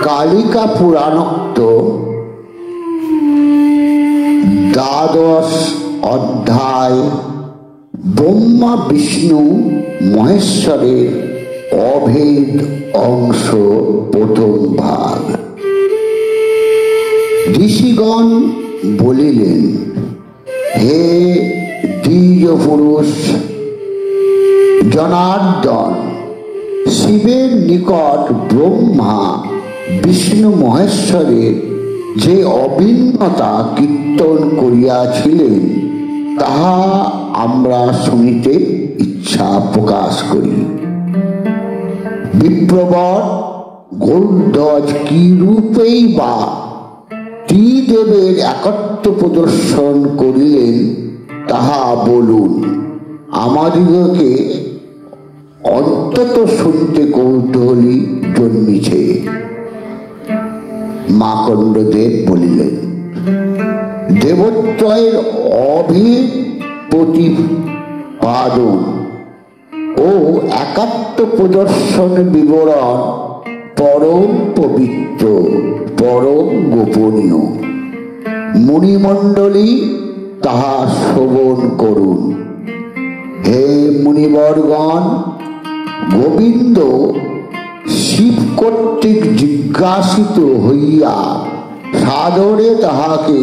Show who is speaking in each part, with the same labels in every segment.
Speaker 1: কালিকা পুরাণোক্ত দ্বাদশ অধ্যায় ব্রহ্মা বিষ্ণু মহেশ্বরের অভেদ অংশ প্রথম ভাগ। ঋষিগণ বলিলেন, হে দ্বিজ পুরুষ জনার্দন, শিবের নিকট ব্রহ্মা বিষ্ণু মহেশ্বরের যে অভিন্নতা কীর্তন করিয়াছিলেন তাহা আমরা শুনিতে ইচ্ছা প্রকাশ করি। বিপ্রবর গৌরধ্বজ কি রূপেই বা ত্রিদেবের একত্ব প্রদর্শন করিলেন তাহা বলুন, আমাদিগকে অন্তত শুনতে কৌতূহলী জন্মিছে। মার্কণ্ডদেব বলিলেন, দেবত্রয়ের অভেদ প্রতিপাদন ও একাত্ম প্রদর্শন বিবরণ পরম পবিত্র, পরম গোপনীয়। মুনিমণ্ডলী তাহা শ্রবণ করুন। হে মুনিবরগণ, গোবিন্দ শিব কর্তৃক জিজ্ঞাসিত হইয়া সাদরে তাহাকে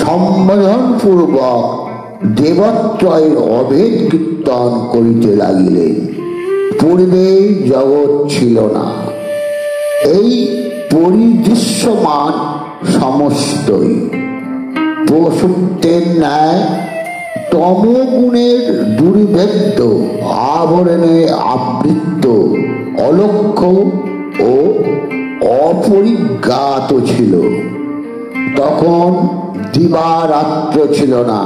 Speaker 1: সম্বোধন পূর্বক দেবত্রয়ের অভেদ কীর্তন করিতে লাগিলেন। পূর্বে জগৎ ছিল না, এই পরিদৃশ্যমান সমস্তই প্রসূতের ন্যায় তমগুণের দুর্ভেদ্য আবরণে আবৃত, অলক্ষ্য ও অপরিজ্ঞাত ছিল। তখন দিবারাত্র ছিল না,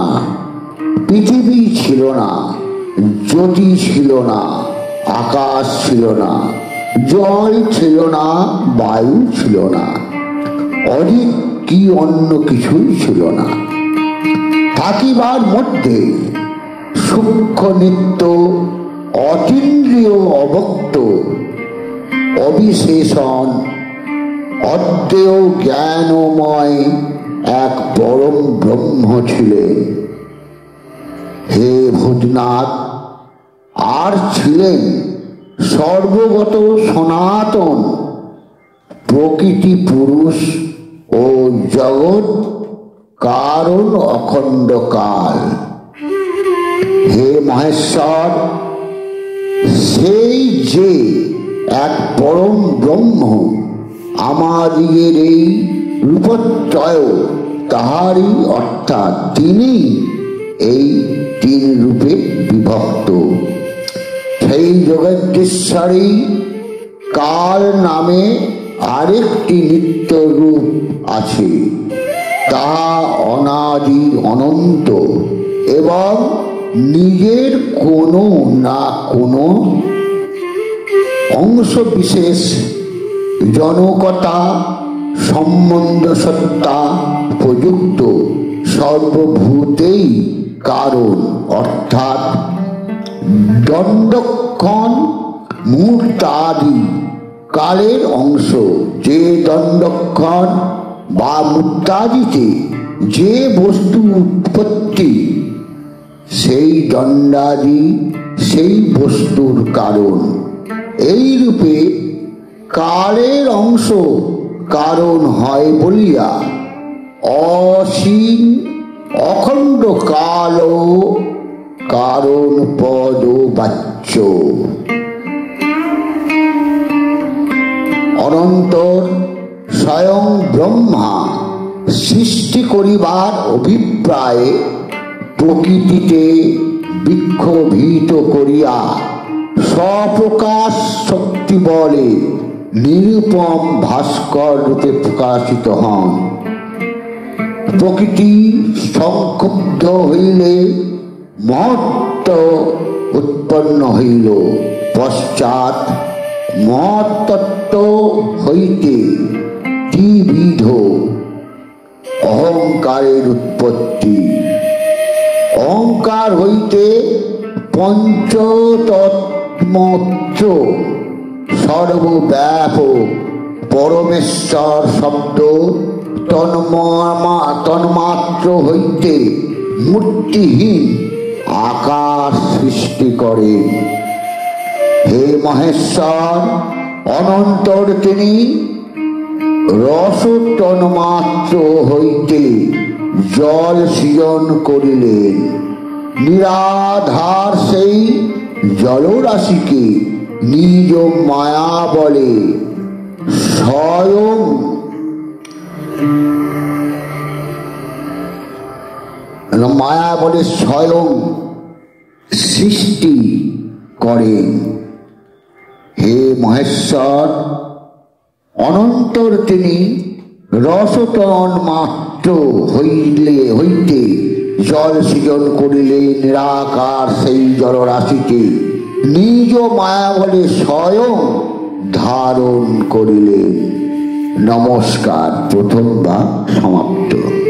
Speaker 1: পৃথিবী ছিল না, জ্যোতি ছিল না, আকাশ ছিল না, জল ছিল না, বায়ু ছিল না, অধিক কি অন্য কিছুই ছিল না। থাকিবার মধ্যে সূক্ষ্ম নিত্য অতীন্দ্রিয় অবক্ত অবিশেষণ অদ্বৈত জ্ঞানময় এক পরম ব্রহ্ম ছিলেন। হে ভূতনাথ, আর ছিলেন সর্বগত সনাতন প্রকৃতি পুরুষ ও জগৎ কারণ অখণ্ড কাল। হে মহেশ্বর, সেই যে এক পরম ব্রহ্ম আমাদিগের এই রূপত্রয় তাহারই অর্থাৎ তিনি এই তিন রূপে বিভক্ত। সেই জগদীশ্বরী কাল নামে আরেকটি নিত্য রূপ আছে, তাহা অনাদি অনন্ত এবং নিজের কোনো না কোনো অংশ বিশেষ জনকতা সম্বন্ধ সত্তা প্রযুক্ত সর্বভূতেই কারণ, অর্থাৎ দণ্ডক্ষণ মুহূর্তাদি কালের অংশ। যে দণ্ডক্ষণ বা মুহূর্তাদিতে যে বস্তু উৎপত্তি, সেই দণ্ডাদি সেই বস্তুর কারণ। এই রূপে কালের অংশ কারণ হয় বলিয়া অসীম অখণ্ড কাল কারণ পদ বাচ্য। অনন্তর স্বয়ং ব্রহ্মা সৃষ্টি করিবার অভিপ্রায়ে প্রকৃতিতে বিক্ষোভিত করিয়া স্বপ্রকাশ শক্তি বলে নিরুপম ভাস্কর রূপে প্রকাশিত হন। প্রকৃতি সংক্ষুব্ধ হইলে মহত্ত্ব উৎপন্ন হইল। পশ্চাৎ মহত্তত্ত্ব হইতে ত্রিবিধ অহংকারের উৎপত্তি। অহংকার হইতে পঞ্চতত্ত্ব সর্বব্যাপক পরমেশ্বর শব্দ তন্মাত্র হইতে মূর্তিহীন আকাশ সৃষ্টি করে। হে মহেশ্বর, অনন্তর তিনি রস তন্মাত্র হইতে জল সৃজন করিলেন। নিরাধার সেই জলরাশিকে নিজ মায়া বলে স্বয়ং সৃষ্টি করেন। হে মহেশ্বর, অনন্তর তিনি রসতন মাত্র হইতে জল সৃজন করিলে নিরাকার সেই জলরাশিকে নিজ মায়া বলে স্বয়ং ধারণ করিলেন। নমস্কার। প্রথম ভাগ সমাপ্ত।